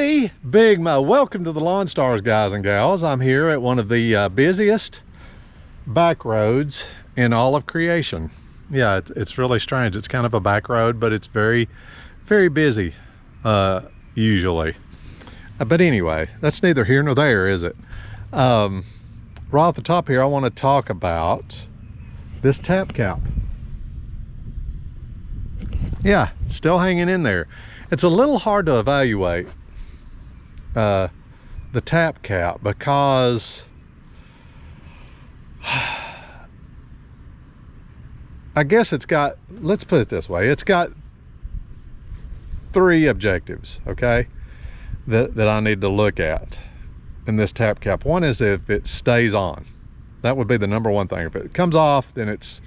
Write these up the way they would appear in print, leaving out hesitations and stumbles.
Hey, Big Mo. Welcome to the Lawn Stars, guys and gals. I'm here at one of the busiest back roads in all of creation. Yeah, it's really strange. It's kind of a back road, but it's very, very busy, usually. But anyway, that's neither here nor there, is it? Right off the top here, I want to talk about this tap cap. Yeah, still hanging in there. It's a little hard to evaluate the tap cap because I guess it's got, let's put it this way, it's got three objectives, okay, that I need to look at in this tap cap. One is if it stays on. That would be the number one thing. If it comes off, then it's,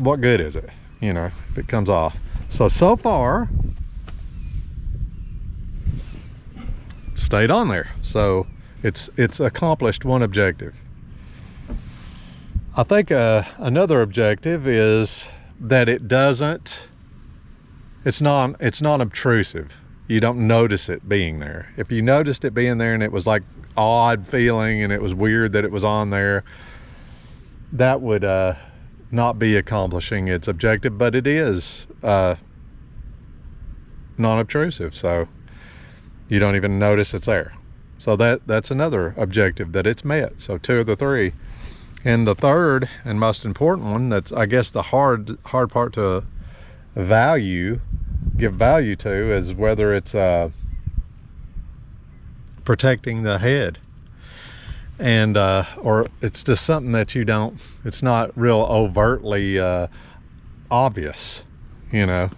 what good is it, you know, if it comes off? So far, stayed on there. So it's accomplished one objective. I think another objective is that it doesn't, it's not obtrusive. You don't notice it being there. If you noticed it being there and it was like odd feeling and it was weird that it was on there, that would not be accomplishing its objective, but it is non-obtrusive, so you don't even notice it's there. So that's another objective that it's met. So 2 of the 3. And the third and most important one, that's I guess the hard part to give value to, is whether it's protecting the head, and or it's just something that you don't, it's not real overtly obvious, you know.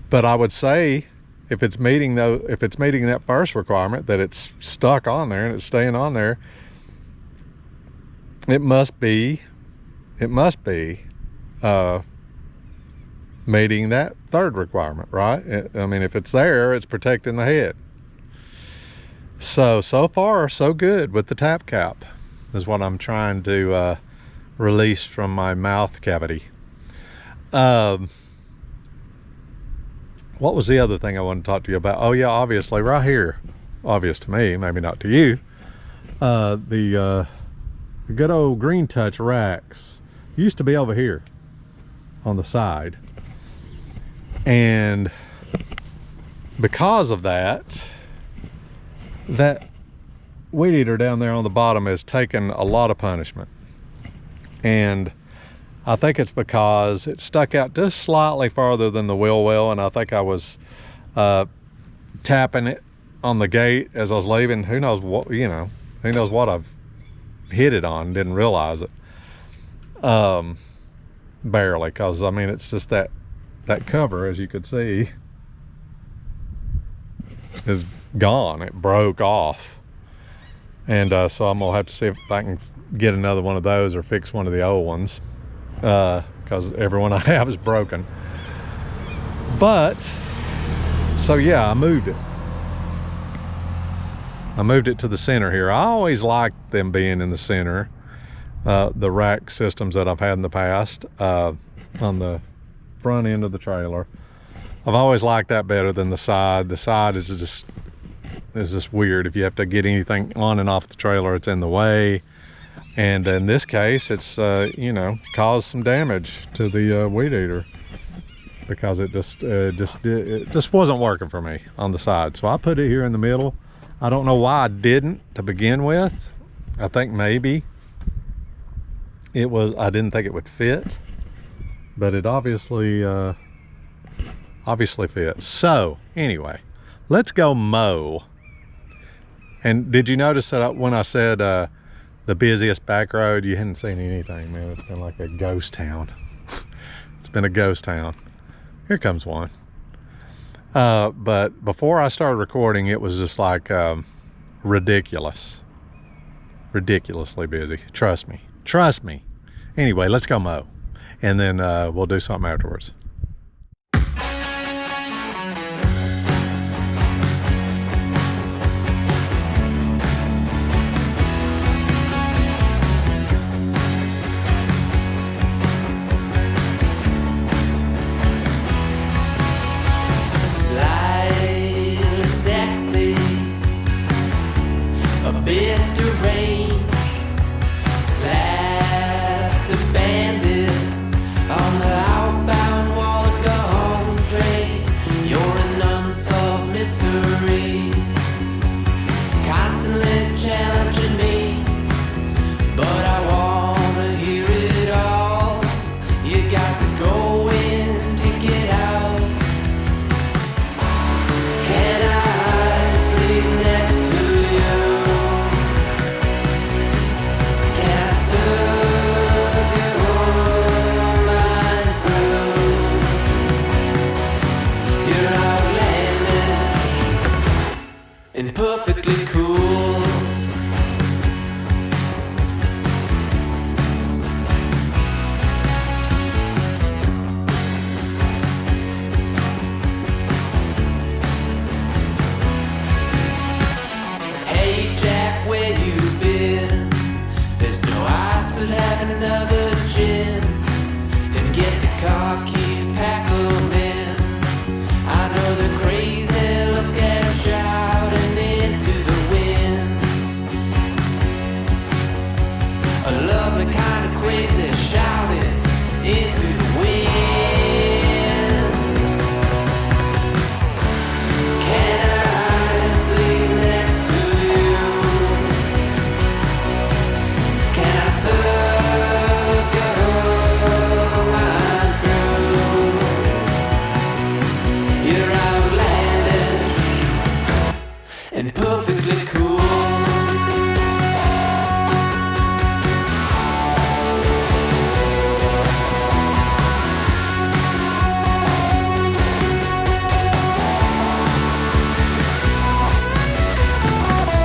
But I would say if it's meeting that first requirement, that it's stuck on there and it's staying on there, it must be meeting that third requirement, right? I mean, if it's there, it's protecting the head. So far so good with the tap cap is what I'm trying to release from my mouth cavity. What was the other thing I wanted to talk to you about? Oh yeah, obviously right here, obvious to me, maybe not to you, the good old Green Touch racks used to be over here on the side, and because of that weed eater down there on the bottom has taken a lot of punishment. And I think it's because it stuck out just slightly farther than the wheel well, and I think I was tapping it on the gate as I was leaving. Who knows what, you know, who knows what I've hit it on, didn't realize it. Barely, because I mean, it's just that cover, as you could see, is gone. It broke off. And so I'm gonna have to see if I can get another one of those or fix one of the old ones, because every one I have is broken. But so yeah, I moved it to the center here. I always liked them being in the center, the rack systems that I've had in the past, on the front end of the trailer. I've always liked that better than the side. The side is just weird. If you have to get anything on and off the trailer, it's in the way. And in this case, it's you know, caused some damage to the weed eater, because it just wasn't working for me on the side. So I put it here in the middle. I don't know why I didn't to begin with. I think maybe I didn't think it would fit, but it obviously fits. So anyway, let's go mow. And did you notice that when I said the busiest back road, you hadn't seen anything, man? It's been like a ghost town. It's been a ghost town. Here comes one. But before I started recording, it was just like ridiculously busy. Trust me. Anyway, let's go mow, and then we'll do something afterwards. Slide and perfectly cool. Hey Jack, where you been? There's no ice, but have another gin and get the car keys, pack 'em in. I know they're crazy, look at 'em shouting into the wind. I love the kind of crazy shouting into the wind. Can I sleep next to you? Can I serve your mind through? You're outlandish and perfectly cool.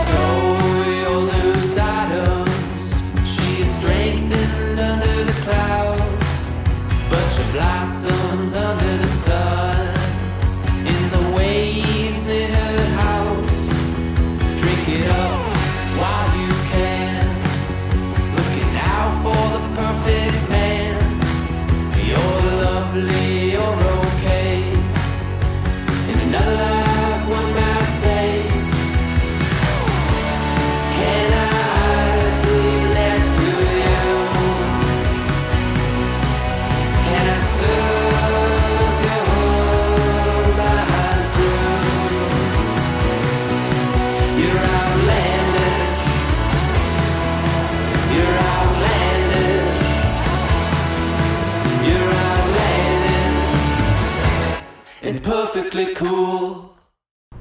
Stow your loose items. She is strengthened under the clouds, but she blossoms under the sun. In the waves near her house, drink it up while you can. Looking out for the perfect man. You're lovely, you're okay. In another life, one might say. Can I sleep next to you? Can I serve your mind through? You're outlandish. You're outlandish. You're outlandish and perfectly cool.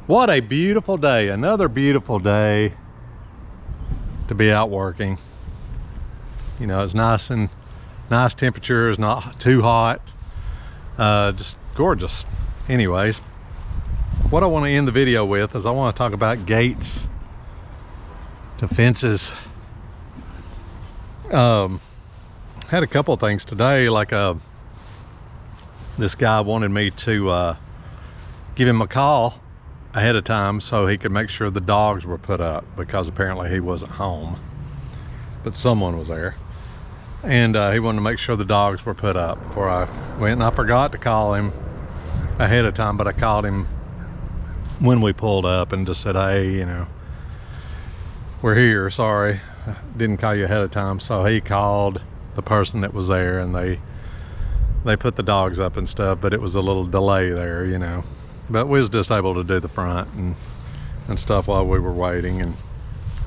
What a beautiful day. Another beautiful day to be out working. You know, it's nice and nice temperatures, not too hot. Just gorgeous. Anyways, what I want to end the video with is I want to talk about gates to fences. Had a couple of things today, like this guy wanted me to give him a call ahead of time so he could make sure the dogs were put up, because apparently he wasn't home, but someone was there, and he wanted to make sure the dogs were put up before I went. And I forgot to call him ahead of time, but I called him when we pulled up and just said, hey, you know, we're here, sorry, I didn't call you ahead of time. So he called the person that was there, and they put the dogs up and stuff, but it was a little delay there, you know. But we was just able to do the front and stuff while we were waiting, and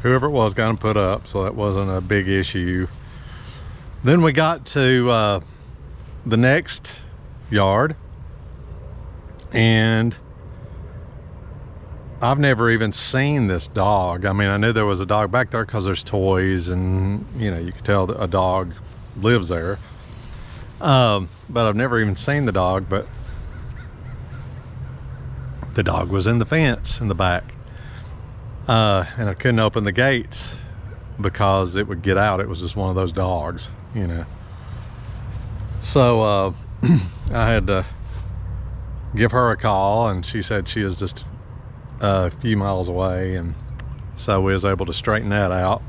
whoever it was got them put up, so that wasn't a big issue. Then we got to the next yard, and I've never even seen this dog. I mean, I knew there was a dog back there because there's toys, and you know, you could tell that a dog lives there. But I've never even seen the dog. But the dog was in the fence in the back, and I couldn't open the gates because it would get out. It was just one of those dogs, you know. So I had to give her a call, and she said she is just a few miles away, and so we was able to straighten that out.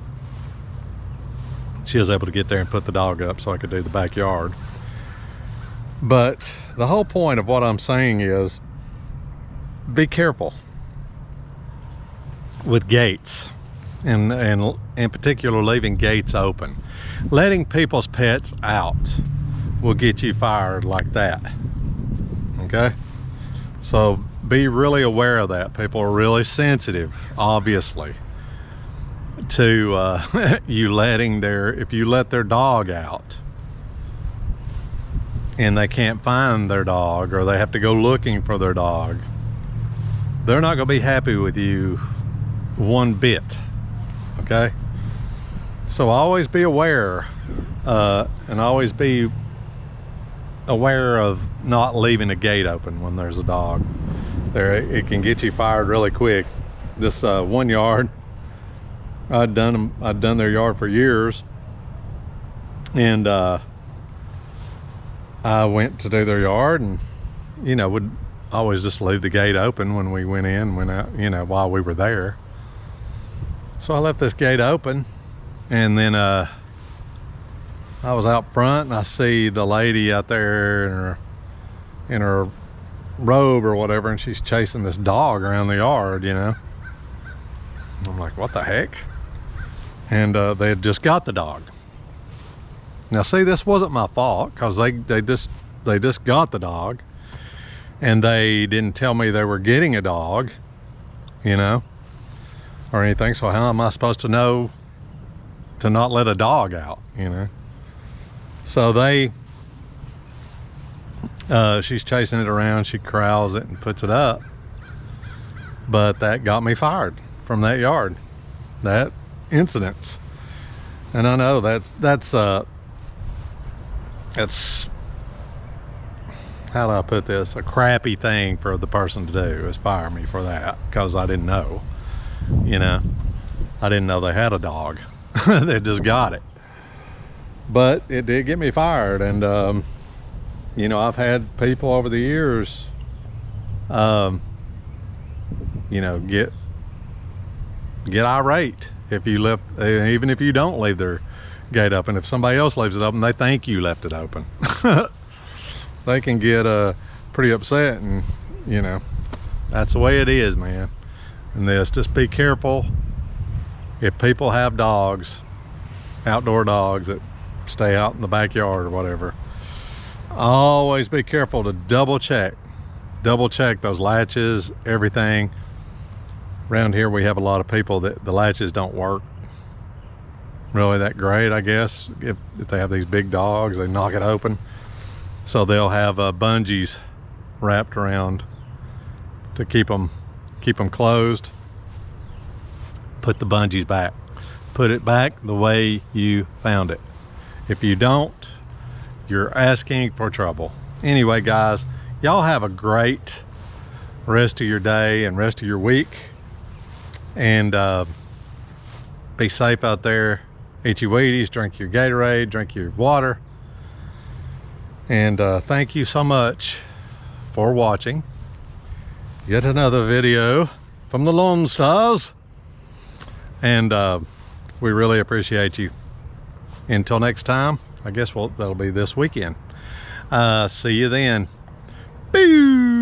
She was able to get there and put the dog up so I could do the backyard. But the whole point of what I'm saying is, be careful with gates, and in particular leaving gates open. Letting people's pets out will get you fired like that, okay? So be really aware of that. People are really sensitive, obviously, to you letting if you let their dog out and they can't find their dog, or they have to go looking for their dog, they're not going to be happy with you one bit, okay? So always be aware, and always be aware of not leaving a gate open when there's a dog there. It can get you fired really quick this one yard. I'd done their yard for years, and I went to do their yard, and you know, would always just leave the gate open when we went in, went out, you know, while we were there. So I left this gate open, and then I was out front, and I see the lady out there in her robe or whatever, and she's chasing this dog around the yard, you know. I'm like, what the heck? And they had just got the dog. Now see, this wasn't my fault, because they just got the dog, and they didn't tell me they were getting a dog, you know, or anything. So how am I supposed to know to not let a dog out, you know? So she's chasing it around, she corrals it and puts it up. But that got me fired from that yard, that incident. And I know that's how do I put this, a crappy thing for the person to do, is fire me for that, because I didn't know, you know. I didn't know they had a dog. They just got it. But it did get me fired. And you know, I've had people over the years you know, get irate if you left, even if you don't leave their gate open. If somebody else leaves it open, they think you left it open. They can get pretty upset, and you know, that's the way it is, man. And just be careful. If people have dogs, outdoor dogs that stay out in the backyard or whatever, always be careful to double check those latches, everything. Around here we have a lot of people that the latches don't work really that great, I guess. If they have these big dogs, they knock it open. So they'll have bungees wrapped around to keep them closed. Put the bungees back. Put it back the way you found it. If you don't, you're asking for trouble. Anyway, guys, y'all have a great rest of your day and rest of your week. And be safe out there. Eat your Wheaties, drink your Gatorade, drink your water. And thank you so much for watching yet another video from the Lone Stars. And we really appreciate you. Until next time, I guess that'll be this weekend. See you then. Boo!